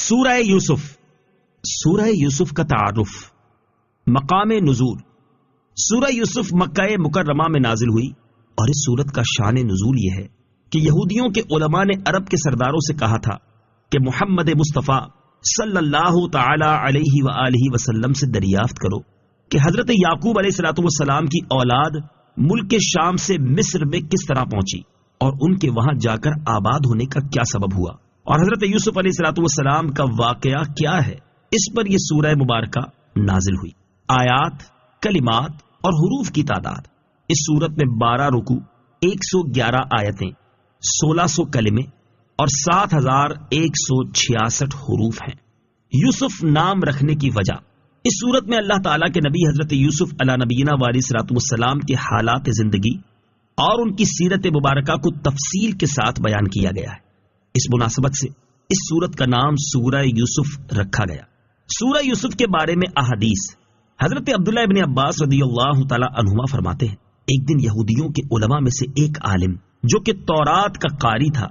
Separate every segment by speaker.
Speaker 1: سورہ یوسف. سورہ یوسف کا تعارف. مقام نزول. سورہ یوسف مکہ مکرمہ میں نازل ہوئی اور اس سورت کا شان نزول یہ ہے کہ یہودیوں کے علماء نے عرب کے سرداروں سے کہا تھا کہ محمد مصطفیٰ صلی اللہ تعالی علیہ وآلہ وسلم سے دریافت کرو کہ حضرت یعقوب علیہ الصلوۃ والسلام کی اولاد ملک شام سے مصر میں کس طرح پہنچی اور ان کے وہاں جا کر آباد ہونے کا کیا سبب ہوا، اور حضرت یوسف علیہ الصلوۃ والسلام کا واقعہ کیا ہے. اس پر یہ سورہ مبارکہ نازل ہوئی. آیات، کلمات اور حروف کی تعداد. اس سورت میں 12 رکوع، 111 آیتیں، 1600 کلمے اور 7166 حروف ہیں. یوسف نام رکھنے کی وجہ. اس سورت میں اللہ تعالیٰ کے نبی حضرت یوسف علیہ نبینا علیہ الصلوۃ والسلام کے حالات زندگی اور ان کی سیرت مبارکہ کو تفصیل کے ساتھ بیان کیا گیا ہے. اس مناسبت سے اس سورت کا نام سورہ یوسف رکھا گیا. سورہ یوسف کے بارے میں احادیث. حضرت عبداللہ ابن عباس رضی اللہ تعالی عنہما فرماتے ہیں ایک دن یہودیوں کے علماء میں سے ایک عالم جو کہ تورات کا قاری تھا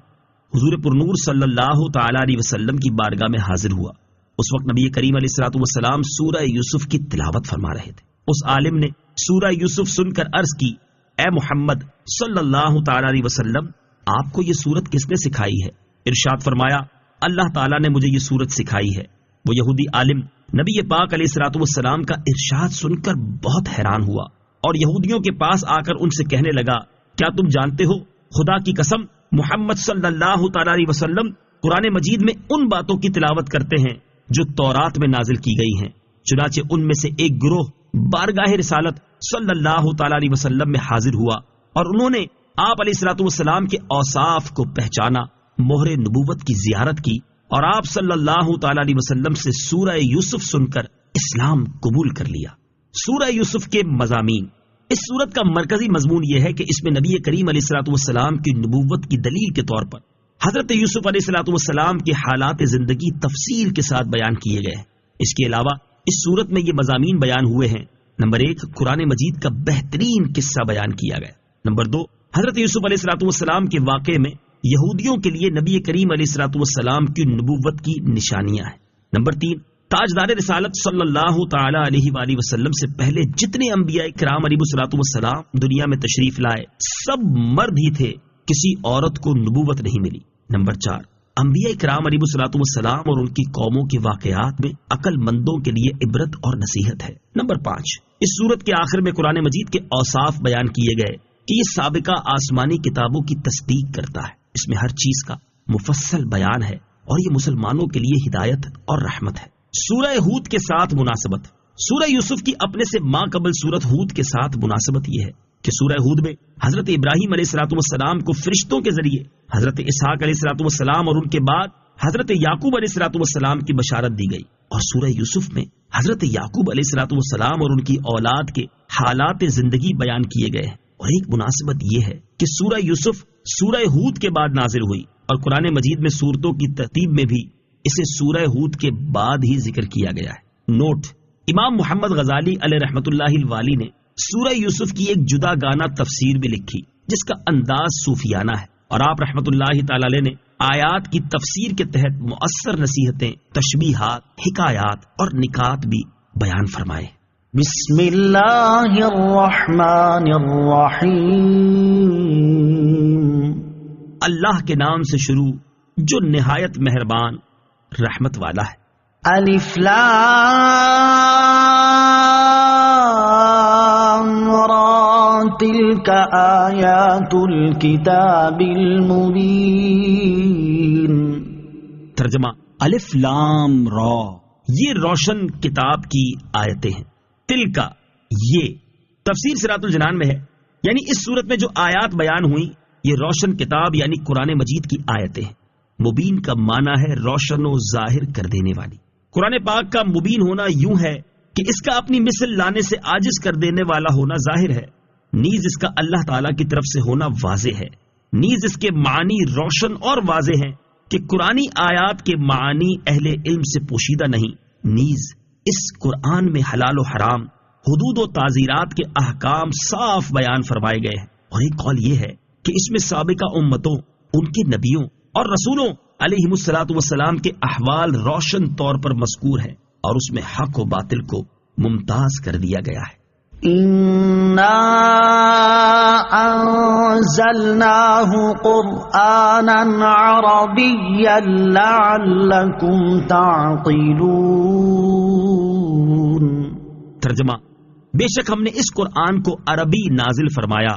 Speaker 1: حضور پرنور صلی اللہ تعالی علیہ وسلم کی بارگاہ میں حاضر ہوا. اس وقت نبی کریم علیہ الصلوۃ والسلام سورہ یوسف کی تلاوت فرما رہے تھے. اس عالم نے سورہ یوسف سن کر عرض کی، اے محمد صلی اللہ تعالی علیہ وسلم، آپ کو یہ سورت کس نے سکھائی ہے؟ ارشاد فرمایا، اللہ تعالیٰ نے مجھے یہ سورت سکھائی ہے. وہ یہودی عالم نبی پاک علیہ الصلوۃ والسلام کا ارشاد سن کر بہت حیران ہوا اور یہودیوں کے پاس آ کر ان سے کہنے لگا، کیا تم جانتے ہو خدا کی قسم محمد صلی اللہ تعالی علیہ وسلم قرآن مجید میں ان باتوں کی تلاوت کرتے ہیں جو تورات میں نازل کی گئی ہیں. چنانچہ ان میں سے ایک گروہ بارگاہ رسالت صلی اللہ تعالی علیہ وسلم میں حاضر ہوا اور انہوں نے آپ علیہ الصلوۃ والسلام کے اوصاف کو پہچانا، مہر نبوت کی زیارت کی اور آپ صلی اللہ تعالی علیہ وسلم سے سورہ یوسف سن کر اسلام قبول کر لیا. سورہ یوسف کے مضامین. اس سورت کا مرکزی مضمون یہ ہے کہ اس میں نبی کریم علیہ الصلوۃ والسلام کی نبوت کی دلیل کے طور پر حضرت یوسف علیہ الصلوۃ والسلام کے حالات زندگی تفصیل کے ساتھ بیان کیے گئے ہیں. اس کے علاوہ اس سورت میں یہ مضامین بیان ہوئے ہیں. نمبر 1، قرآن مجید کا بہترین قصہ بیان کیا گیا. نمبر 2، حضرت یوسف علیہ الصلوۃ والسلام کے واقعے میں یہودیوں کے لیے نبی کریم علیہ الصلوۃ والسلام کی نبوت کی نشانیاں ہیں. نمبر 3، تاجدار رسالت صلی اللہ تعالی علیہ وآلہ وسلم سے پہلے جتنے انبیاء کرام علیہ الصلوۃ والسلام دنیا میں تشریف لائے سب مرد ہی تھے، کسی عورت کو نبوت نہیں ملی. نمبر 4، انبیاء کرام علیہ الصلوۃ والسلام اور ان کی قوموں کے واقعات میں عقل مندوں کے لیے عبرت اور نصیحت ہے. نمبر 5، اس سورت کے آخر میں قرآن مجید کے اوصاف بیان کیے گئے کہ یہ سابقہ آسمانی کتابوں کی تصدیق کرتا ہے. اس میں ہر چیز کا مفصل بیان ہے اور یہ مسلمانوں کے لیے ہدایت اور رحمت ہے. سورہ ہود کے ساتھ مناسبت. سورہ یوسف کی اپنے سے ماں قبل سورت ہود کے ساتھ مناسبت یہ ہے کہ سورہ ہود میں حضرت ابراہیم علیہ الصلوۃ والسلام کو فرشتوں کے ذریعے حضرت اسحاق علیہ الصلوۃ والسلام اور ان کے بعد حضرت یعقوب علیہ الصلوۃ والسلام کی بشارت دی گئی، اور سورہ یوسف میں حضرت یعقوب علیہ الصلوۃ والسلام اور ان کی اولاد کے حالات زندگی بیان کیے گئے ہیں. اور ایک مناسبت یہ ہے کہ سورہ یوسف سورہ ہود کے بعد نازل ہوئی اور قرآن مجید میں سورتوں کی ترتیب میں بھی اسے سورہ ہود کے بعد ہی ذکر کیا گیا ہے. نوٹ: امام محمد غزالی علیہ رحمۃ اللہ الوالی نے سورہ یوسف کی ایک جدا گانا تفسیر بھی لکھی جس کا انداز صوفیانہ ہے، اور آپ رحمۃ اللہ تعالی علیہ نے آیات کی تفسیر کے تحت مؤثر نصیحتیں، تشبیہات، حکایات اور نکات بھی بیان فرمائے.
Speaker 2: بسم اللہ الرحمن الرحیم.
Speaker 1: اللہ کے نام سے شروع جو نہایت مہربان رحمت والا ہے.
Speaker 2: الف لام را تلک آیات الکتاب المبین.
Speaker 1: ترجمہ: الف لام را، یہ روشن کتاب کی آیتیں ہیں. تلکا، یہ. تفسیر صراط الجنان میں ہے، یعنی اس صورت میں جو آیات بیان ہوئی یہ روشن کتاب یعنی قرآن مجید کی آیتیں ہیں. مبین کا معنی ہے روشن و ظاہر کر دینے والی. قرآن پاک کا مبین ہونا یوں ہے کہ اس کا اپنی مثل لانے سے عاجز کر دینے والا ہونا ظاہر ہے، نیز اس کا اللہ تعالیٰ کی طرف سے ہونا واضح ہے. نیز اس کے معنی روشن اور واضح ہیں کہ قرآنی آیات کے معنی اہل علم سے پوشیدہ نہیں. نیز اس قرآن میں حلال و حرام، حدود و تعزیرات کے احکام صاف بیان فرمائے گئے ہیں. اور ایک قول یہ ہے کہ اس میں سابقہ امتوں، ان کے نبیوں اور رسولوں علیہمُ السلام کے احوال روشن طور پر مذکور ہیں اور اس میں حق و باطل کو ممتاز کر دیا گیا ہے۔
Speaker 2: اِنَّا أَنزَلْنَاهُ قُرْآنًا عَرَبِيًّا لَعَلَّكُمْ تَعْقِلُونَ۔
Speaker 1: ترجمہ: بے شک ہم نے اس قرآن کو عربی نازل فرمایا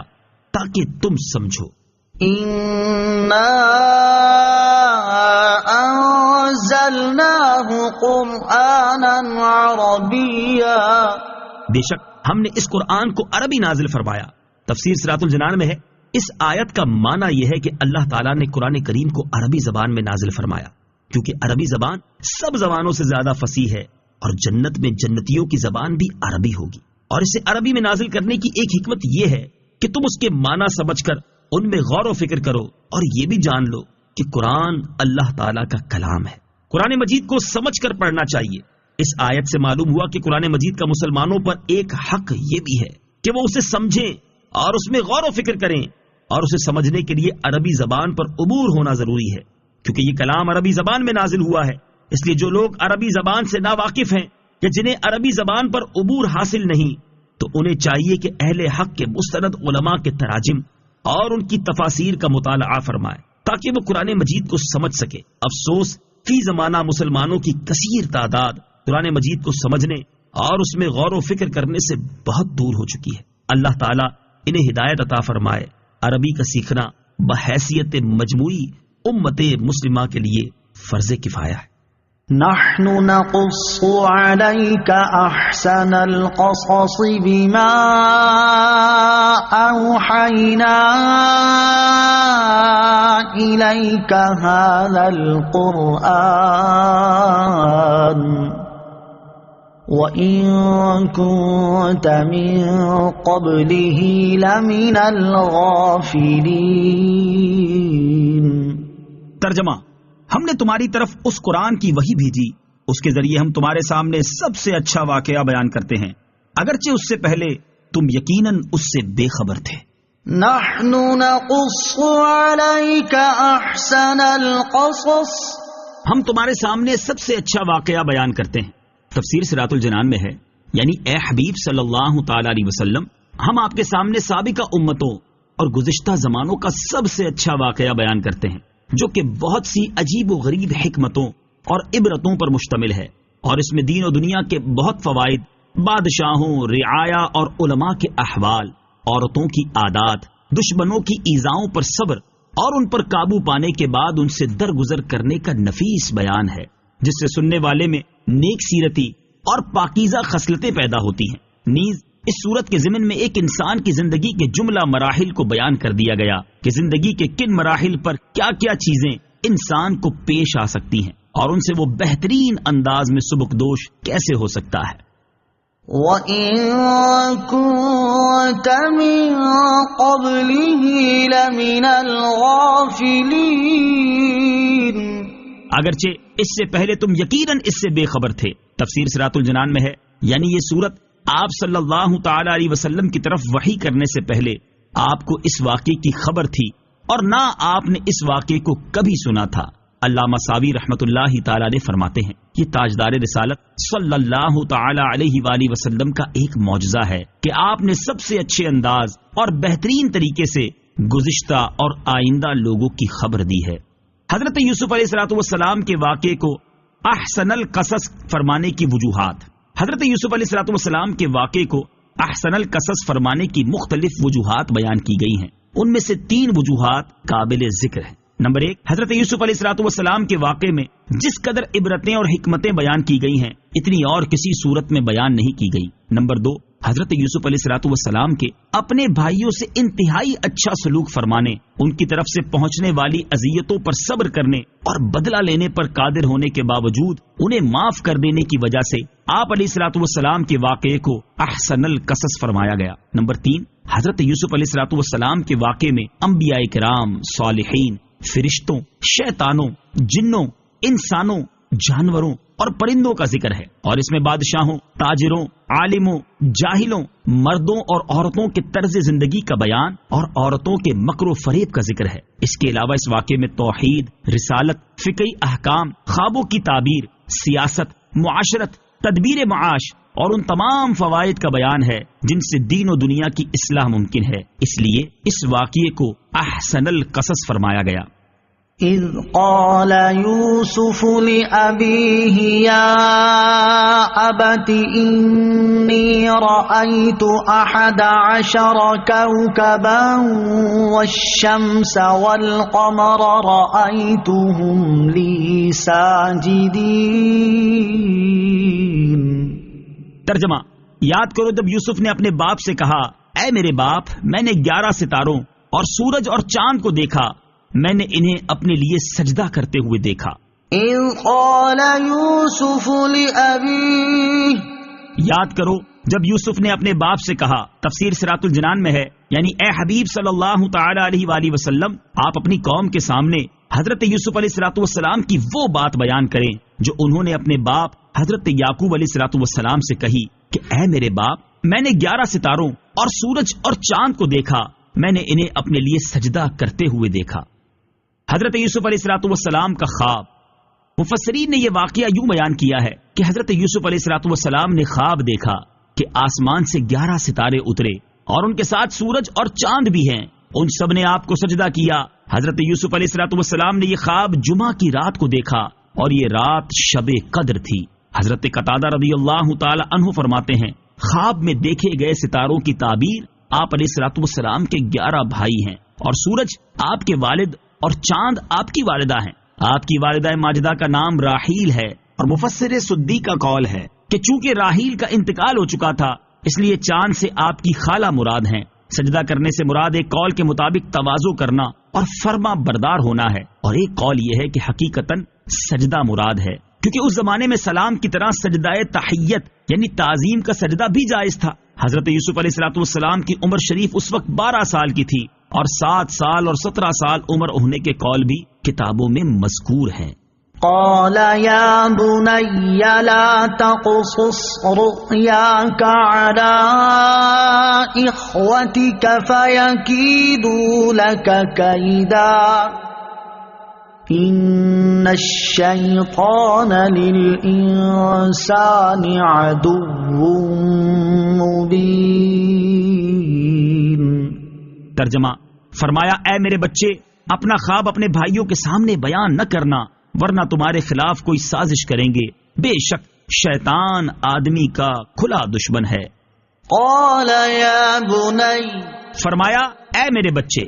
Speaker 1: تاکہ تم سمجھو۔
Speaker 2: اِنَّا أَنزَلْنَاهُ قُرْآنًا عَرَبِيًّا،
Speaker 1: بے شک ہم نے اس قرآن کو عربی نازل فرمایا۔ تفسیر صراط الجنان میں ہے، اس آیت کا معنی یہ ہے کہ اللہ تعالیٰ نے قرآن کریم کو عربی زبان میں نازل فرمایا، کیونکہ عربی زبان سب زبانوں سے زیادہ فصیح ہے، اور جنت میں جنتیوں کی زبان بھی عربی ہوگی۔ اور اسے عربی میں نازل کرنے کی ایک حکمت یہ ہے کہ تم اس کے معنی سمجھ کر ان میں غور و فکر کرو، اور یہ بھی جان لو کہ قرآن اللہ تعالیٰ کا کلام ہے۔ قرآن مجید کو سمجھ کر پڑھنا چاہیے۔ اس آیت سے معلوم ہوا کہ قرآن مجید کا مسلمانوں پر ایک حق یہ بھی ہے کہ وہ اسے سمجھیں اور اس میں غور و فکر کریں، اور اسے سمجھنے کے لیے عربی زبان پر عبور ہونا ضروری ہے، کیونکہ یہ کلام عربی زبان میں نازل ہوا ہے۔ اس لیے جو لوگ عربی زبان سے ناواقف ہیں یا جنہیں عربی زبان پر عبور حاصل نہیں، تو انہیں چاہیے کہ اہل حق کے مستند علماء کے تراجم اور ان کی تفاسیر کا مطالعہ فرمائے تاکہ وہ قرآن مجید کو سمجھ سکے۔ افسوس، فی زمانہ مسلمانوں کی کثیر تعداد قرآن مجید کو سمجھنے اور اس میں غور و فکر کرنے سے بہت دور ہو چکی ہے۔ اللہ تعالیٰ انہیں ہدایت عطا فرمائے۔ عربی کا سیکھنا بحیثیت مجموعی امت مسلمہ کے لیے فرض کفایہ ہے۔
Speaker 2: نحن نقص عليك احسن القصص بما اوحينا اليك هذا القرآن وَإِن كُنتَ مِن قَبْلِهِ لَمِنَ الْغَافِلِينَ۔
Speaker 3: ترجمہ: ہم نے تمہاری طرف اس قرآن کی وحی بھیجی، اس کے ذریعے ہم تمہارے سامنے سب سے اچھا واقعہ بیان کرتے ہیں، اگرچہ اس سے پہلے تم یقیناً اس سے بے خبر تھے۔
Speaker 2: نحن نقص عليك احسن القصص،
Speaker 3: ہم تمہارے سامنے سب سے اچھا واقعہ بیان کرتے ہیں۔ تفسیر صراط الجنان میں ہے، یعنی اے حبیب صلی اللہ تعالی علیہ وسلم، ہم آپ کے سامنے سابقہ امتوں اور گزشتہ زمانوں کا سب سے اچھا واقعہ بیان کرتے ہیں، جو کہ بہت سی عجیب و غریب حکمتوں اور عبرتوں پر مشتمل ہے، اور اس میں دین و دنیا کے بہت فوائد، بادشاہوں، رعایا اور علماء کے احوال، عورتوں کی عادات، دشمنوں کی ایذاؤں پر صبر اور ان پر قابو پانے کے بعد ان سے درگزر کرنے کا نفیس بیان ہے، جس سے سننے والے میں نیک سیرتی اور پاکیزہ خصلتیں پیدا ہوتی ہیں۔ نیز اس صورت کے ضمن میں ایک انسان کی زندگی کے جملہ مراحل کو بیان کر دیا گیا کہ زندگی کے کن مراحل پر کیا کیا چیزیں انسان کو پیش آ سکتی ہیں اور ان سے وہ بہترین انداز میں سبکدوش کیسے ہو سکتا ہے۔
Speaker 2: وَإِن كُنتَ مِن قَبْلِهِ لَمِنَ الْغَافِلِينَ،
Speaker 3: اگرچہ اس سے پہلے تم یقیناً اس سے بے خبر تھے۔ تفسیر صراط الجنان میں ہے، یعنی یہ صورت آپ صلی اللہ تعالی علیہ وسلم کی طرف وحی کرنے سے پہلے آپ کو اس واقعے کی خبر تھی اور نہ آپ نے اس واقعے کو کبھی سنا تھا۔ علامہ ساوی رحمت اللہ تعالی علیہ فرماتے ہیں، یہ تاجدار رسالت صلی اللہ تعالی علیہ وآلہ وسلم کا ایک معجزہ ہے کہ آپ نے سب سے اچھے انداز اور بہترین طریقے سے گزشتہ اور آئندہ لوگوں کی خبر دی ہے۔ حضرت یوسف علیہ السلام کے واقعے کو احسن القصص فرمانے کی وجوہات۔ حضرت یوسف علیہ السلام کے واقعے کو احسن القصص فرمانے کی مختلف وجوہات بیان کی گئی ہیں، ان میں سے 3 وجوہات قابل ذکر ہیں۔ نمبر 1، حضرت یوسف علیہ السلام کے واقعے میں جس قدر عبرتیں اور حکمتیں بیان کی گئی ہیں اتنی اور کسی صورت میں بیان نہیں کی گئی۔ نمبر 2، حضرت یوسف علیہ السلام کے اپنے بھائیوں سے انتہائی اچھا سلوک فرمانے، ان کی طرف سے پہنچنے والی اذیتوں پر صبر کرنے اور بدلہ لینے پر قادر ہونے کے باوجود انہیں معاف کر دینے کی وجہ سے آپ علیہ السلام کے واقعے کو احسن القصص فرمایا گیا۔ نمبر 3، حضرت یوسف علیہ السلام کے واقعے میں انبیاء کرام، صالحین، فرشتوں، شیطانوں، جنوں، انسانوں جانوروں اور پرندوں کا ذکر ہے، اور اس میں بادشاہوں، تاجروں، عالموں، جاہلوں، مردوں اور عورتوں کے طرز زندگی کا بیان اور عورتوں کے مکر و فریب کا ذکر ہے۔ اس کے علاوہ اس واقعے میں توحید، رسالت، فقہی احکام، خوابوں کی تعبیر، سیاست، معاشرت، تدبیر معاش اور ان تمام فوائد کا بیان ہے جن سے دین و دنیا کی اصلاح ممکن ہے۔ اس لیے اس واقعے کو احسن القصص فرمایا گیا۔
Speaker 2: اذ قال یوسف لأبیہ یا ابت انی رأیت 11 کوکبا والشمس والقمر رأیتهم لی ساجدین۔
Speaker 3: ترجمہ: یاد کرو جب یوسف نے اپنے باپ سے کہا، اے میرے باپ، میں نے 11 ستاروں اور سورج اور چاند کو دیکھا، میں نے انہیں اپنے لیے سجدہ کرتے ہوئے دیکھا۔
Speaker 2: اذ قال یوسف لأبیہ،
Speaker 3: یاد کرو جب یوسف نے اپنے باپ سے کہا، تفسیر صراط الجنان میں ہے، یعنی اے حبیب صلی اللہ تعالی علیہ وآلہ وسلم، آپ اپنی قوم کے سامنے حضرت یوسف علیہ الصلوۃ والسلام کی وہ بات بیان کریں جو انہوں نے اپنے باپ حضرت یعقوب علیہ الصلوۃ والسلام سے کہی کہ اے میرے باپ، میں نے 11 ستاروں اور سورج اور چاند کو دیکھا، میں نے انہیں اپنے لیے سجدہ کرتے ہوئے دیکھا۔ حضرت یوسف علیہ الصلوۃ والسلام کا خواب، مفسرین نے یہ واقعہ یوں بیان کیا ہے کہ حضرت یوسف علیہ الصلوۃ والسلام نے خواب دیکھا کہ آسمان سے 11 ستارے اترے اور ان کے ساتھ سورج اور چاند بھی ہیں، ان سب نے آپ کو سجدہ کیا۔ حضرت یوسف علیہ الصلوۃ والسلام نے یہ خواب جمعہ کی رات کو دیکھا اور یہ رات شب قدر تھی۔ حضرت قتادہ رضی اللہ تعالی عنہ فرماتے ہیں، خواب میں دیکھے گئے ستاروں کی تعبیر آپ علیہ الصلوۃ والسلام کے 11 بھائی ہیں، اور سورج آپ کے والد اور چاند آپ کی والدہ ہیں۔ آپ کی والدہ ماجدہ کا نام راحیل ہے، اور مفسر سدی کا قول ہے کہ چونکہ راحیل کا انتقال ہو چکا تھا اس لیے چاند سے آپ کی خالہ مراد ہیں۔ سجدہ کرنے سے مراد ایک قول کے مطابق تواضع کرنا اور فرما بردار ہونا ہے، اور ایک قول یہ ہے کہ حقیقتاً سجدہ مراد ہے، کیونکہ اس زمانے میں سلام کی طرح سجدہ تحیت یعنی تعظیم کا سجدہ بھی جائز تھا۔ حضرت یوسف علیہ الصلوۃ والسلام کی عمر شریف اس وقت 12 سال کی تھی، اور 7 سال اور 17 سال عمر ہونے کے قول بھی کتابوں میں مذکور ہیں۔
Speaker 2: قال یا بنی لا تقصص رؤیاک علی اخوتک فیکیدوا لک کیدا ان الشیطان للانسان عدو مبین۔
Speaker 3: ترجمہ: فرمایا اے میرے بچے، اپنا خواب اپنے بھائیوں کے سامنے بیان نہ کرنا، ورنہ تمہارے خلاف کوئی سازش کریں گے، بے شک شیطان آدمی کا کھلا دشمن ہے۔
Speaker 2: قال یا بنی،
Speaker 3: فرمایا اے میرے بچے۔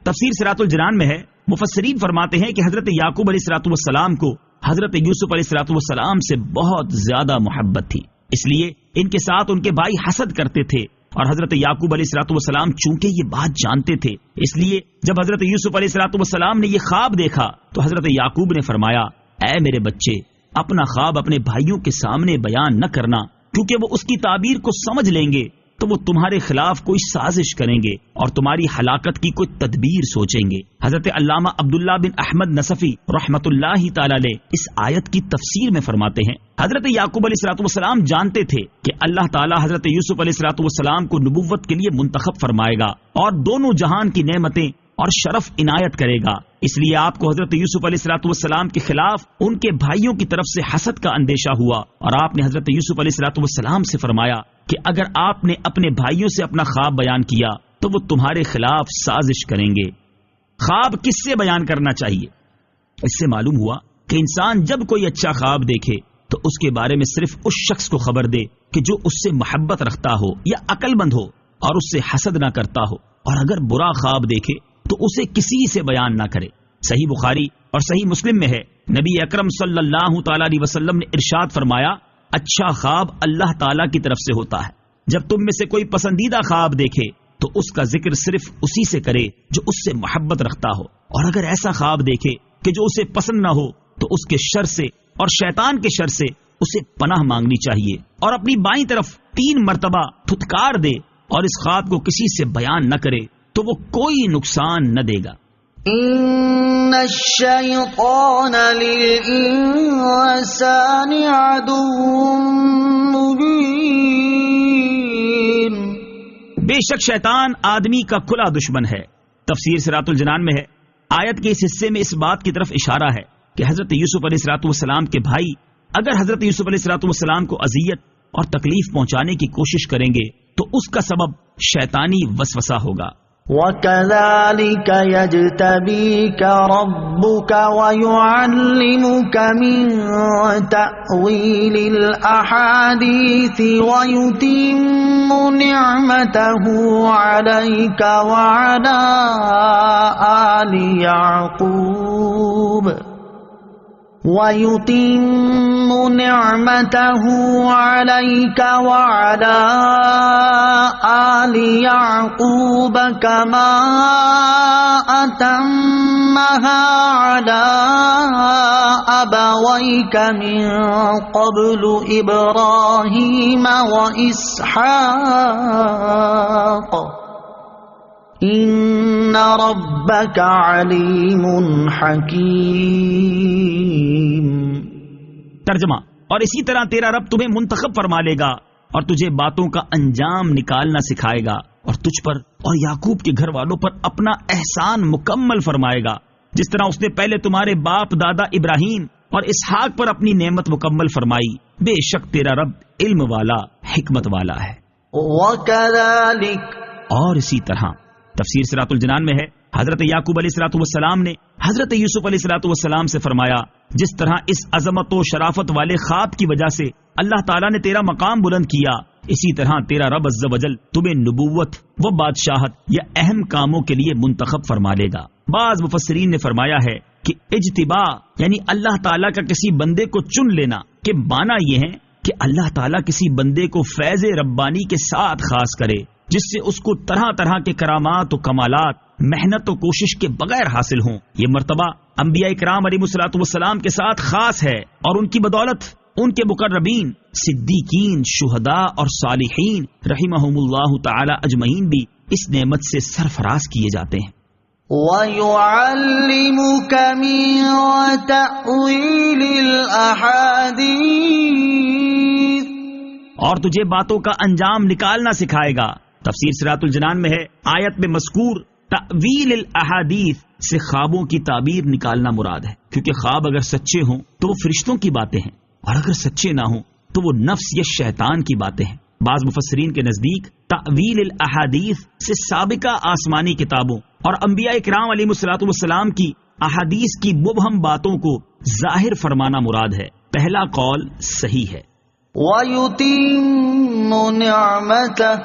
Speaker 3: تفسیر صراط الجنان میں ہے، مفسرین فرماتے ہیں کہ حضرت یعقوب علیہ الصلوۃ والسلام کو حضرت یوسف علیہ الصلوۃ والسلام سے بہت زیادہ محبت تھی، اس لیے ان کے ساتھ ان کے بھائی حسد کرتے تھے، اور حضرت یعقوب علیہ الصلوۃ والسلام چونکہ یہ بات جانتے تھے، اس لیے جب حضرت یوسف علیہ الصلوۃ والسلام نے یہ خواب دیکھا تو حضرت یعقوب نے فرمایا، اے میرے بچے، اپنا خواب اپنے بھائیوں کے سامنے بیان نہ کرنا، کیونکہ وہ اس کی تعبیر کو سمجھ لیں گے تو وہ تمہارے خلاف کوئی سازش کریں گے اور تمہاری ہلاکت کی کوئی تدبیر سوچیں گے۔ حضرت علامہ عبداللہ بن احمد نصفی رحمت اللہ تعالی علیہ اس آیت کی تفسیر میں فرماتے ہیں، حضرت یعقوب علیہ الصلوۃ والسلام جانتے تھے کہ اللہ تعالی حضرت یوسف علیہ الصلوۃ والسلام کو نبوت کے لیے منتخب فرمائے گا اور دونوں جہان کی نعمتیں اور شرف عنایت کرے گا، اس لیے آپ کو حضرت یوسف علیہ الصلوۃ والسلام کے خلاف ان کے بھائیوں کی طرف سے حسد کا اندیشہ ہوا، اور آپ نے حضرت یوسف علیہ الصلوۃ والسلام سے فرمایا کہ اگر آپ نے اپنے بھائیوں سے اپنا خواب بیان کیا تو وہ تمہارے خلاف سازش کریں گے۔ خواب کس سے بیان کرنا چاہیے؟ اس سے معلوم ہوا کہ انسان جب کوئی اچھا خواب دیکھے تو اس کے بارے میں صرف اس شخص کو خبر دے کہ جو اس سے محبت رکھتا ہو یا عقل مند ہو اور اس سے حسد نہ کرتا ہو، اور اگر برا خواب دیکھے تو اسے کسی سے بیان نہ کرے۔ صحیح بخاری اور صحیح مسلم میں ہے، نبی اکرم صلی اللہ تعالی علیہ وسلم نے ارشاد فرمایا، اچھا خواب اللہ تعالیٰ کی طرف سے ہوتا ہے، جب تم میں سے کوئی پسندیدہ خواب دیکھے تو اس کا ذکر صرف اسی سے کرے جو اس سے محبت رکھتا ہو، اور اگر ایسا خواب دیکھے کہ جو اسے پسند نہ ہو تو اس کے شر سے اور شیطان کے شر سے اسے پناہ مانگنی چاہیے، اور اپنی بائیں طرف 3 مرتبہ پھٹکار دے اور اس خواب کو کسی سے بیان نہ کرے تو وہ کوئی نقصان نہ دے گا۔
Speaker 2: إن الشيطان للإنسان عدو مبين.
Speaker 3: بے شک شیطان آدمی کا کھلا دشمن ہے. تفسیر صراط الجنان میں ہے، آیت کے اس حصے میں اس بات کی طرف اشارہ ہے کہ حضرت یوسف علیہ الصلوۃ والسلام کے بھائی اگر حضرت یوسف علیہ الصلوۃ والسلام کو اذیت اور تکلیف پہنچانے کی کوشش کریں گے تو اس کا سبب شیطانی وسوسہ ہوگا.
Speaker 2: وَكَذَلِكَ يَجْتَبِيكَ رَبُّكَ وَيُعَلِّمُكَ مِن تَأْوِيلِ الْأَحَادِيثِ وَيُتِمُّ نِعْمَتَهُ عَلَيْكَ وَعَلَى آلِ يَعْقُوبَ وَيُتِمُّ نِعْمَتَهُ عَلَيْكَ وَعَلَى آلِ يَعْقُوبَ كَمَا أَتَمَّهَا عَلَى أَبَوَيْكَ مِن قَبْلُ إِبْرَاهِيمَ وَإِسْحَاقَ إِنَّ رَبَّكَ عَلِيمٌ حَكِيمٌ.
Speaker 3: ترجمہ: اور اسی طرح تیرا رب تمہیں منتخب فرما لے گا اور تجھے باتوں کا انجام نکالنا سکھائے گا اور تجھ پر اور یعقوب کے گھر والوں پر اپنا احسان مکمل فرمائے گا جس طرح اس نے پہلے تمہارے باپ دادا ابراہیم اور اسحاق پر اپنی نعمت مکمل فرمائی. بے شک تیرا رب علم والا حکمت والا ہے.
Speaker 2: وَكَذَلِكَ
Speaker 3: اور اسی طرح تفسیر صراط الجنان میں ہے، حضرت یعقوب علیہ الصلوۃ والسلام نے حضرت یوسف علیہ الصلوۃ والسلام سے فرمایا جس طرح اس عظمت و شرافت والے خواب کی وجہ سے اللہ تعالیٰ نے تیرا مقام بلند کیا، اسی طرح تیرا رب عز و جل تمہیں نبوت و بادشاہت یا اہم کاموں کے لیے منتخب فرما لے گا. بعض مفسرین نے فرمایا ہے کہ اجتبا یعنی اللہ تعالیٰ کا کسی بندے کو چن لینا کے معنی یہ ہے کہ اللہ تعالیٰ کسی بندے کو فیض ربانی کے ساتھ خاص کرے جس سے اس کو طرح طرح کے کرامات و کمالات محنت و کوشش کے بغیر حاصل ہوں. یہ مرتبہ انبیاء کرام علیہ الصلوۃ والسلام کے ساتھ خاص ہے اور ان کی بدولت ان کے مقربین صدیقین، شہداء اور صالحین رحمہم اللہ تعالی اجمعین بھی اس نعمت سے سرفراز کیے جاتے ہیں.
Speaker 2: وَيُعَلِّمُكَ مِن تَأْوِيلِ الْأَحَادِيثِ
Speaker 3: اور تجھے باتوں کا انجام نکالنا سکھائے گا. تفسیر صراط الجنان میں ہے، آیت میں مذکور تأویل الاحادیث سے خوابوں کی تعبیر نکالنا مراد ہے، کیونکہ خواب اگر سچے ہوں تو وہ فرشتوں کی باتیں ہیں اور اگر سچے نہ ہوں تو وہ نفس یا شیطان کی باتیں ہیں. بعض مفسرین کے نزدیک تأویل الاحادیث سے سابقہ آسمانی کتابوں اور انبیاء کرام علیہ الصلوۃ والسلام کی احادیث کی مبہم باتوں کو ظاہر فرمانا مراد ہے. پہلا قول صحیح ہے.
Speaker 2: وَيُتِمُّ نِعْمَتَهُ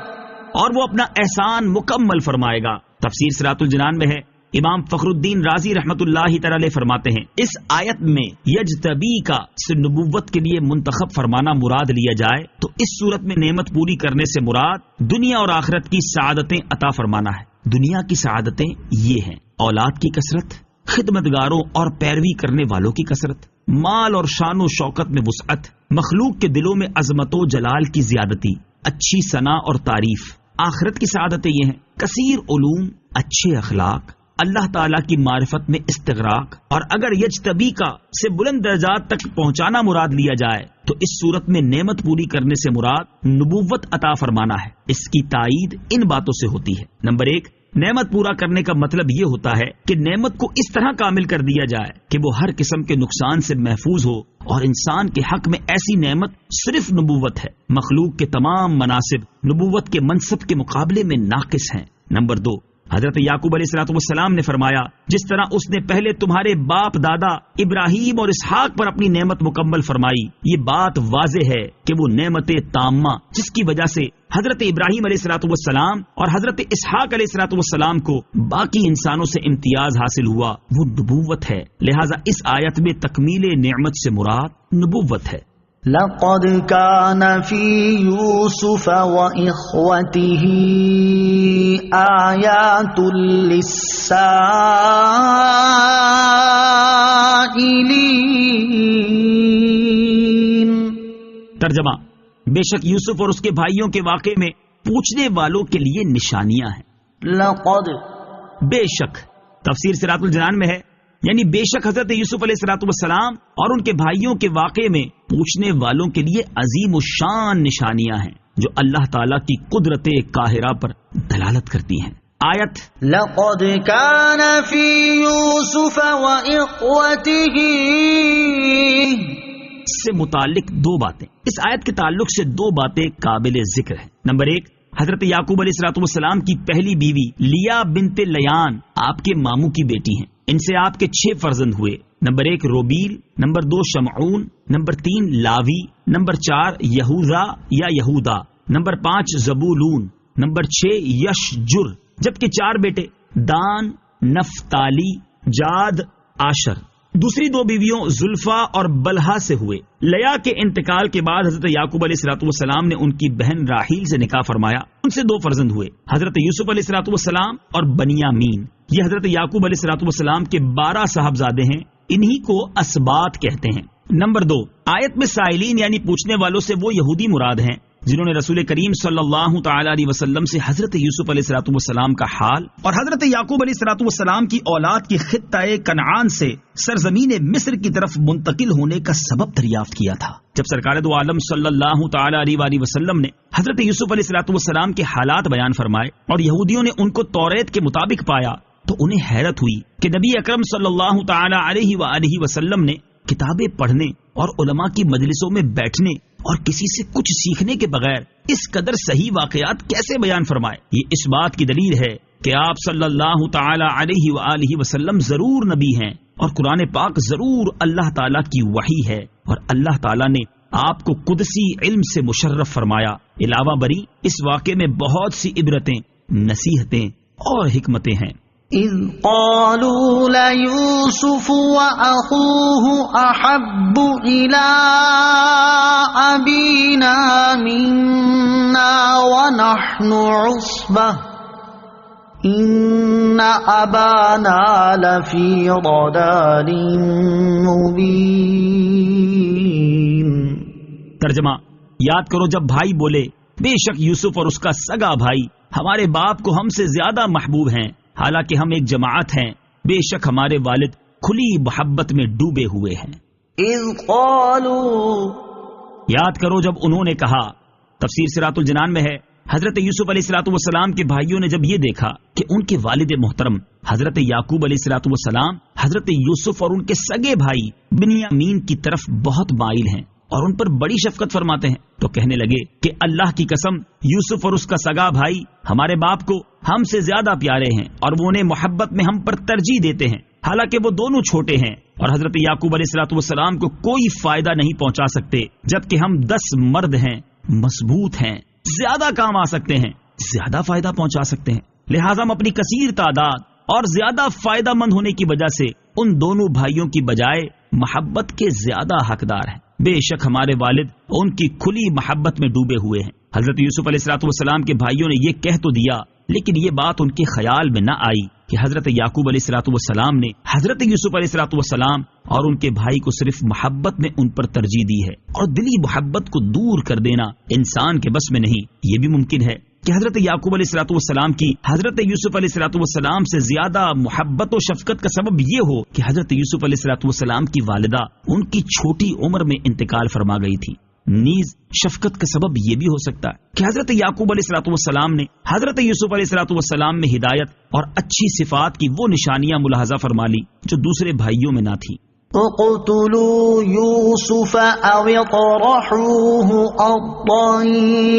Speaker 3: اور وہ اپنا احسان مکمل فرمائے گا. تفسیر صراط الجنان میں ہے، امام فخر الدین رازی رحمت اللہ تعالی علیہ فرماتے ہیں اس آیت میں یجتبی کا سے نبوت کے لیے منتخب فرمانا مراد لیا جائے تو اس صورت میں نعمت پوری کرنے سے مراد دنیا اور آخرت کی سعادتیں عطا فرمانا ہے. دنیا کی سعادتیں یہ ہیں: اولاد کی کثرت، خدمتگاروں اور پیروی کرنے والوں کی کثرت، مال اور شان و شوکت میں وسعت، مخلوق کے دلوں میں عظمت و جلال کی زیادتی، اچھی ثنا اور تعریف. آخرت کی سعادتیں یہ ہیں: کثیر علوم، اچھے اخلاق، اللہ تعالیٰ کی معرفت میں استغراق. اور اگر یجتبی کا سے بلند درجات تک پہنچانا مراد لیا جائے تو اس صورت میں نعمت پوری کرنے سے مراد نبوت عطا فرمانا ہے. اس کی تائید ان باتوں سے ہوتی ہے. نمبر 1، نعمت پورا کرنے کا مطلب یہ ہوتا ہے کہ نعمت کو اس طرح کامل کر دیا جائے کہ وہ ہر قسم کے نقصان سے محفوظ ہو، اور انسان کے حق میں ایسی نعمت صرف نبوت ہے. مخلوق کے تمام مناصب نبوت کے منصب کے مقابلے میں ناقص ہیں. نمبر 2، حضرت یعقوب علیہ الصلوۃ والسلام نے فرمایا جس طرح اس نے پہلے تمہارے باپ دادا ابراہیم اور اسحاق پر اپنی نعمت مکمل فرمائی، یہ بات واضح ہے کہ وہ نعمت تامہ جس کی وجہ سے حضرت ابراہیم علیہ الصلوۃ والسلام اور حضرت اسحاق علیہ الصلوۃ والسلام کو باقی انسانوں سے امتیاز حاصل ہوا، وہ نبوت ہے. لہٰذا اس آیت میں تکمیل نعمت سے مراد نبوت ہے.
Speaker 2: لقد كان في يوسف وإخوته آيات للسائلين.
Speaker 3: ترجمہ: بے شک یوسف اور اس کے بھائیوں کے واقعے میں پوچھنے والوں کے لیے نشانیاں ہیں.
Speaker 2: لقد
Speaker 3: بے شک تفسیر صراط الجنان میں ہے، یعنی بے شک حضرت یوسف علیہ الصلوۃ والسلام اور ان کے بھائیوں کے واقعے میں پوچھنے والوں کے لیے عظیم الشان نشانیاں ہیں جو اللہ تعالیٰ کی قدرت قاہرہ پر دلالت کرتی ہیں۔ آیت
Speaker 2: لقد كان في يوسف وإخوته
Speaker 3: سے متعلق دو باتیں، اس آیت کے تعلق سے دو باتیں قابل ذکر ہیں۔ نمبر ایک، حضرت یعقوب علیہ الصلوۃ والسلام کی پہلی بیوی لیا بنت لیان آپ کے ماموں کی بیٹی ہیں، ان سے آپ کے 6 فرزند ہوئے۔ نمبر 1 روبیل، نمبر 2 شمعون، نمبر 3 لاوی، نمبر 4 یہوذا یا یہودا، نمبر 5 زبولون، نمبر 6 یشجر، جبکہ 4 بیٹے دان، نفتالی، جاد، آشر۔ دوسری 2 بیویوں زلفا اور بلہا سے ہوئے۔ لیا کے انتقال کے بعد حضرت یعقوب علیہ الصلوۃ والسلام نے ان کی بہن راحیل سے نکاح فرمایا، ان سے 2 فرزند ہوئے، حضرت یوسف علیہ الصلوۃ والسلام اور بنیامین۔ یہ حضرت یعقوب علیہ الصلوۃ والسلام کے 12 صاحبزادے ہیں، انہی کو اسباط کہتے ہیں۔ نمبر 2، آیت میں سائلین یعنی پوچھنے والوں سے وہ یہودی مراد ہیں جنہوں نے رسول کریم صلی اللہ تعالی علیہ وسلم سے حضرت یوسف علیہ الصلوۃ والسلام کا حال اور حضرت یعقوب علیہ الصلوۃ والسلام کی اولاد کی خطہ کنعان سے سرزمین مصر کی طرف منتقل ہونے کا سبب دریافت کیا تھا۔ جب سرکار دو عالم صلی اللہ تعالی علیہ وآلہ وسلم نے حضرت یوسف علیہ الصلوۃ والسلام کے حالات بیان فرمائے اور یہودیوں نے ان کو توریت کے مطابق پایا تو انہیں حیرت ہوئی کہ نبی اکرم صلی اللہ تعالی علیہ وآلہ وسلم نے کتابیں پڑھنے اور علماء کی مجلسوں میں بیٹھنے اور کسی سے کچھ سیکھنے کے بغیر اس قدر صحیح واقعات کیسے بیان فرمائے۔ یہ اس بات کی دلیل ہے کہ آپ صلی اللہ تعالی علیہ وآلہ وسلم ضرور نبی ہیں اور قرآن پاک ضرور اللہ تعالیٰ کی وحی ہے، اور اللہ تعالیٰ نے آپ کو قدسی علم سے مشرف فرمایا۔ علاوہ بری اس واقعے میں بہت سی عبرتیں، نصیحتیں اور حکمتیں ہیں۔
Speaker 2: إذ قالوا ليوسف وأخوه أحب إلى أبينا منا ونحن عصبة إن أبانا لفي ضلال مبين۔
Speaker 3: ترجمہ، یاد کرو جب بھائی بولے بے شک یوسف اور اس کا سگا بھائی ہمارے باپ کو ہم سے زیادہ محبوب ہیں، حالانکہ ہم ایک جماعت ہیں، بے شک ہمارے والد کھلی محبت میں ڈوبے ہوئے ہیں۔
Speaker 2: اذ قالوا،
Speaker 3: یاد کرو جب انہوں نے کہا۔ تفسیر صراط الجنان میں ہے، حضرت یوسف علیہ الصلوۃ والسلام کے بھائیوں نے جب یہ دیکھا کہ ان کے والد محترم حضرت یعقوب علیہ الصلوۃ والسلام حضرت یوسف اور ان کے سگے بھائی بنیامین کی طرف بہت مائل ہیں اور ان پر بڑی شفقت فرماتے ہیں تو کہنے لگے کہ اللہ کی قسم یوسف اور اس کا سگا بھائی ہمارے باپ کو ہم سے زیادہ پیارے ہیں اور وہ انہیں محبت میں ہم پر ترجیح دیتے ہیں، حالانکہ وہ دونوں چھوٹے ہیں اور حضرت یعقوب علیہ الصلوۃ والسلام کو کوئی فائدہ نہیں پہنچا سکتے، جبکہ ہم 10 مرد ہیں، مضبوط ہیں، زیادہ کام آ سکتے ہیں، زیادہ فائدہ پہنچا سکتے ہیں، لہٰذا ہم اپنی کثیر تعداد اور زیادہ فائدہ مند ہونے کی وجہ سے ان دونوں بھائیوں کی بجائے محبت کے زیادہ حقدار ہیں۔ بے شک ہمارے والد ان کی کھلی محبت میں ڈوبے ہوئے ہیں۔ حضرت یوسف علیہ الصلوۃ والسلام کے بھائیوں نے یہ کہہ تو دیا، لیکن یہ بات ان کے خیال میں نہ آئی کہ حضرت یعقوب علیہ الصلوۃ والسلام نے حضرت یوسف علیہ الصلوۃ والسلام اور ان کے بھائی کو صرف محبت میں ان پر ترجیح دی ہے، اور دلی محبت کو دور کر دینا انسان کے بس میں نہیں۔ یہ بھی ممکن ہے کہ حضرت یعقوب علیہ الصلوۃ والسلام کی حضرت یوسف علیہ الصلوۃ والسلام سے زیادہ محبت و شفقت کا سبب یہ ہو کہ حضرت یوسف علیہ الصلوۃ والسلام کی والدہ ان کی چھوٹی عمر میں انتقال فرما گئی تھی۔ نیز شفقت کا سبب یہ بھی ہو سکتا ہے کہ حضرت یعقوب علیہ الصلوۃ والسلام نے حضرت یوسف علیہ الصلوۃ والسلام میں ہدایت اور اچھی صفات کی وہ نشانیاں ملاحظہ فرما لی جو دوسرے بھائیوں میں نہ تھیں۔
Speaker 2: اقتلوا يوسف او اطرحوه ارضا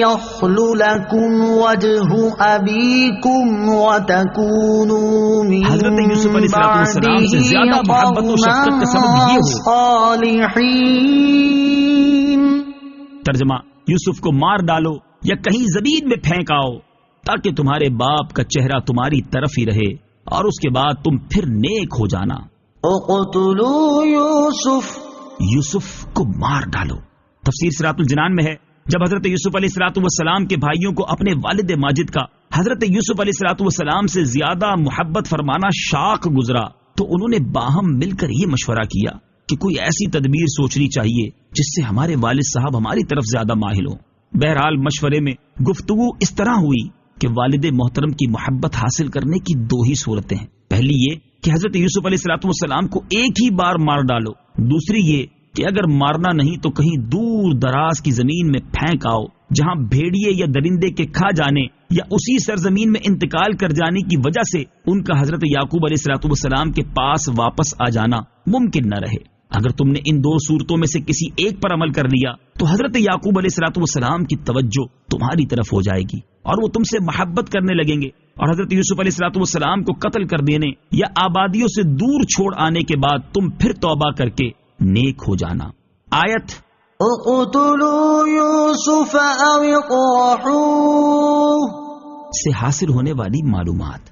Speaker 2: يخل لكم وجه ابيكم وتكونوا من
Speaker 3: حضرت یوسف علیہ الصلوۃ والسلام سے زیادہ محبت و شفقت کا سبب یہ ہو۔
Speaker 2: صالحین۔
Speaker 3: ترجمہ، یوسف کو مار ڈالو یا کہیں زمین میں پھینکاؤ تاکہ تمہارے باپ کا چہرہ تمہاری طرف ہی رہے اور اس کے بعد تم پھر نیک ہو جانا۔
Speaker 2: اقتلوا یوسف،
Speaker 3: یوسف کو مار ڈالو۔ تفسیر صراط الجنان میں ہے، جب حضرت یوسف علیہ الصلوۃ والسلام کے بھائیوں کو اپنے والد ماجد کا حضرت یوسف علیہ الصلوۃ والسلام سے زیادہ محبت فرمانا شاق گزرا تو انہوں نے باہم مل کر یہ مشورہ کیا کہ کوئی ایسی تدبیر سوچنی چاہیے جس سے ہمارے والد صاحب ہماری طرف زیادہ مائل ہوں۔ بہرحال مشورے میں گفتگو اس طرح ہوئی کہ والد محترم کی محبت حاصل کرنے کی 2 ہی صورتیں ہیں۔ پہلی یہ کہ حضرت یوسف علیہ السلام کو ایک ہی بار مار ڈالو، دوسری یہ کہ اگر مارنا نہیں تو کہیں دور دراز کی زمین میں پھینک آؤ جہاں بھیڑیے یا درندے کے کھا جانے یا اسی سرزمین میں انتقال کر جانے کی وجہ سے ان کا حضرت یعقوب علیہ السلام کے پاس واپس آ جانا ممکن نہ رہے۔ اگر تم نے ان دو صورتوں میں سے کسی ایک پر عمل کر لیا تو حضرت یعقوب علیہ السلام کی توجہ تمہاری طرف ہو جائے گی اور وہ تم سے محبت کرنے لگیں گے، اور حضرت یوسف علیہ السلام کو قتل کر دینے یا آبادیوں سے دور چھوڑ آنے کے بعد تم پھر توبہ کر کے نیک ہو جانا۔ آیت
Speaker 2: اقتلوا یوسف او اطرحوه
Speaker 3: سے حاصل ہونے والی معلومات،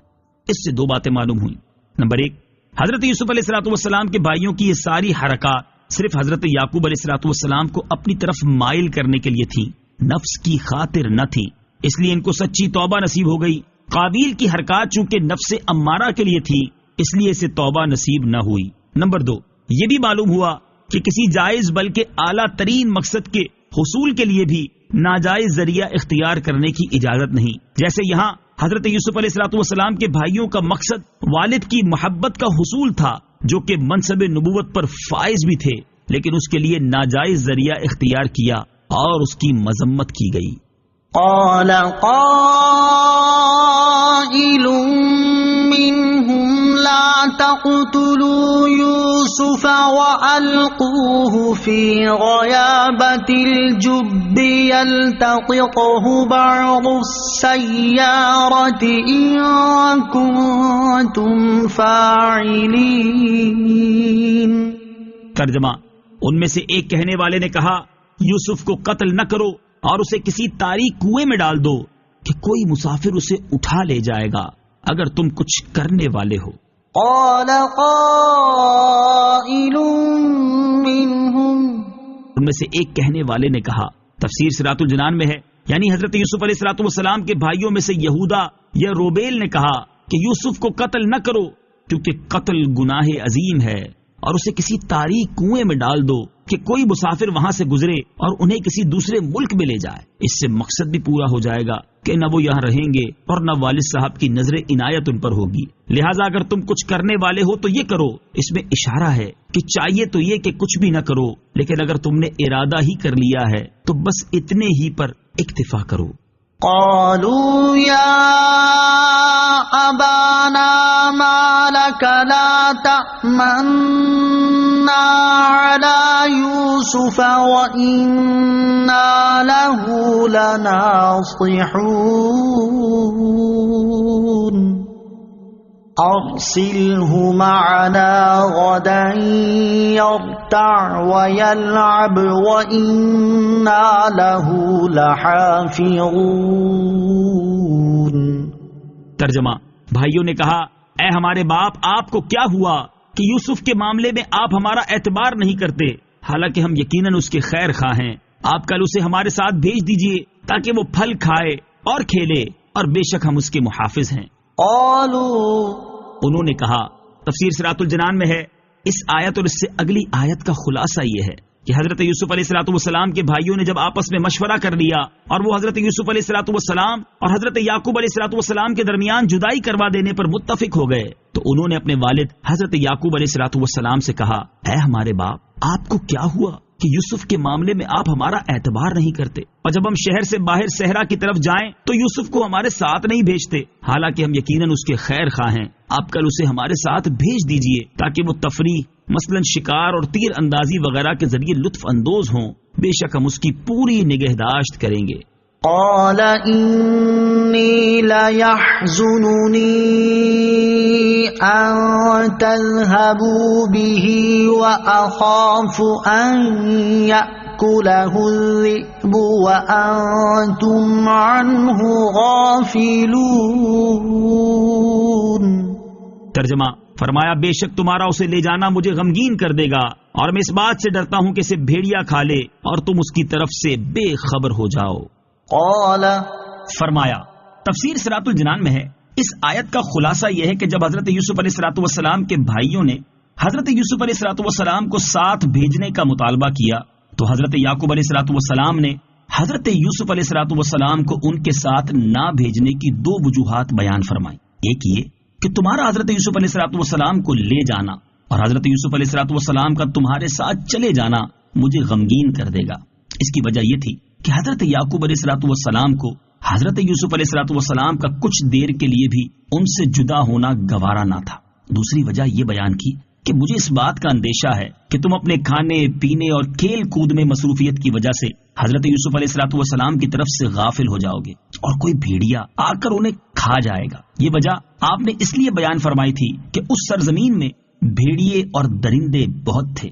Speaker 3: اس سے دو باتیں معلوم ہوئی۔ نمبر ایک، حضرت یوسف علیہ السلام کے بھائیوں کی یہ ساری حرکات صرف حضرت یعقوب علیہ السلام کو اپنی طرف مائل کرنے کے لیے تھی، نفس کی خاطر نہ تھی، اس لیے ان کو سچی توبہ نصیب ہو گئی۔ قابیل کی حرکات چونکہ نفس امارہ کے لیے تھی، اس لیے اسے توبہ نصیب نہ ہوئی۔ نمبر دو، یہ بھی معلوم ہوا کہ کسی جائز بلکہ اعلیٰ ترین مقصد کے حصول کے لیے بھی ناجائز ذریعہ اختیار کرنے کی اجازت نہیں۔ جیسے یہاں حضرت یوسف علیہ السلام کے بھائیوں کا مقصد والد کی محبت کا حصول تھا، جو کہ منصب نبوت پر فائز بھی تھے، لیکن اس کے لیے ناجائز ذریعہ اختیار کیا اور اس کی مذمت کی گئی۔
Speaker 2: قال قائل منهم لا تقتلوا يوسف وألقوه في غيابة الجب يلتقطه بعض السيارة إن كنتم فاعلين۔
Speaker 3: ترجمہ، ان میں سے ایک کہنے والے نے کہا یوسف کو قتل نہ کرو اور اسے کسی تاریک کنویں میں ڈال دو کہ کوئی مسافر اسے اٹھا لے جائے گا اگر تم کچھ کرنے والے ہو۔
Speaker 2: قال قائل منهم،
Speaker 3: ان میں سے ایک کہنے والے نے کہا، تفسیر صراط الجنان میں ہے، یعنی حضرت یوسف علیہ السلام کے بھائیوں میں سے یہودا یا روبیل نے کہا کہ یوسف کو قتل نہ کرو کیونکہ قتل گناہ عظیم ہے، اور اسے کسی تاریک کنویں میں ڈال دو کہ کوئی مسافر وہاں سے گزرے اور انہیں کسی دوسرے ملک میں لے جائے۔ اس سے مقصد بھی پورا ہو جائے گا کہ نہ وہ یہاں رہیں گے اور نہ والد صاحب کی نظر عنایت ان پر ہوگی، لہٰذا اگر تم کچھ کرنے والے ہو تو یہ کرو۔ اس میں اشارہ ہے کہ چاہیے تو یہ کہ کچھ بھی نہ کرو، لیکن اگر تم نے ارادہ ہی کر لیا ہے تو بس اتنے ہی پر اکتفا کرو۔
Speaker 2: قالوا يا أبانا ما لك لا تأمنا على يوسف وإنا له لناصحون أرسله معنا غدا يرتع ويلعب وإنا له لحافظون۔
Speaker 3: ترجمہ، بھائیوں نے کہا اے ہمارے باپ، آپ کو کیا ہوا کہ یوسف کے معاملے میں آپ ہمارا اعتبار نہیں کرتے، حالانکہ ہم یقیناً اس کے خیر خواہ ہیں۔ آپ کل اسے ہمارے ساتھ بھیج دیجئے تاکہ وہ پھل کھائے اور کھیلے، اور بے شک ہم اس کے محافظ ہیں۔
Speaker 2: قالوا،
Speaker 3: انہوں نے کہا، تفسیر صراط الجنان میں ہے، اس آیت اور اس سے اگلی آیت کا خلاصہ یہ ہے کہ حضرت یوسف علیہ السلام کے بھائیوں نے جب آپس میں مشورہ کر لیا اور وہ حضرت یوسف علیہ السلام اور حضرت یعقوب علیہ السلام کے درمیان جدائی کروا دینے پر متفق ہو گئے تو انہوں نے اپنے والد حضرت یعقوب علیہ السلام سے کہا، اے ہمارے باپ، آپ کو کیا ہوا کہ یوسف کے معاملے میں آپ ہمارا اعتبار نہیں کرتے، اور جب ہم شہر سے باہر صحرا کی طرف جائیں تو یوسف کو ہمارے ساتھ نہیں بھیجتے، حالانکہ ہم یقیناً اس کے خیر خواہ ہیں۔ آپ کل اسے ہمارے ساتھ بھیج دیجئے تاکہ وہ تفریح مثلا شکار اور تیر اندازی وغیرہ کے ذریعے لطف اندوز ہوں، بے شک ہم اس کی پوری نگہداشت کریں گے۔
Speaker 2: قال إني ليحزنني أن تذهبوا به وأخاف أن يأكله الذئب وأنتم عنه غافلون۔
Speaker 3: ترجمہ، فرمایا بے شک تمہارا اسے لے جانا مجھے غمگین کر دے گا، اور میں اس بات سے ڈرتا ہوں کہ اسے بھیڑیا کھا لے اور تم اس کی طرف سے بے خبر ہو جاؤ۔
Speaker 2: قال،
Speaker 3: فرمایا، تفسیر صراط الجنان میں ہے، اس آیت کا خلاصہ یہ ہے کہ جب حضرت یوسف علیہ السلام کے بھائیوں نے حضرت یوسف علیہ السلام کو ساتھ بھیجنے کا مطالبہ کیا تو حضرت یعقوب علیہ السلام نے حضرت یوسف علیہ السلام کو ان کے ساتھ نہ بھیجنے کی دو وجوہات بیان فرمائی۔ ایک یہ
Speaker 1: کہ تمہارا حضرت یوسف علیہ السلام کو لے جانا اور حضرت یوسف علیہ السلام کا تمہارے ساتھ چلے جانا مجھے غمگین کر دے گا۔ اس کی وجہ یہ تھی کہ حضرت یعقوب علیہ السلام کو حضرت یوسف علیہ السلام کا کچھ دیر کے لیے بھی ان سے جدا ہونا گوارا نہ تھا۔ دوسری وجہ یہ بیان کی کہ مجھے اس بات کا اندیشہ ہے کہ تم اپنے کھانے پینے اور کھیل کود میں مصروفیت کی وجہ سے حضرت یوسف علیہ السلام کی طرف سے غافل ہو جاؤ گے اور کوئی بھیڑیا آ کر انہیں کھا جائے گا۔ یہ وجہ آپ نے اس لیے بیان فرمائی تھی کہ اس سرزمین میں بھیڑیے اور درندے بہت تھے۔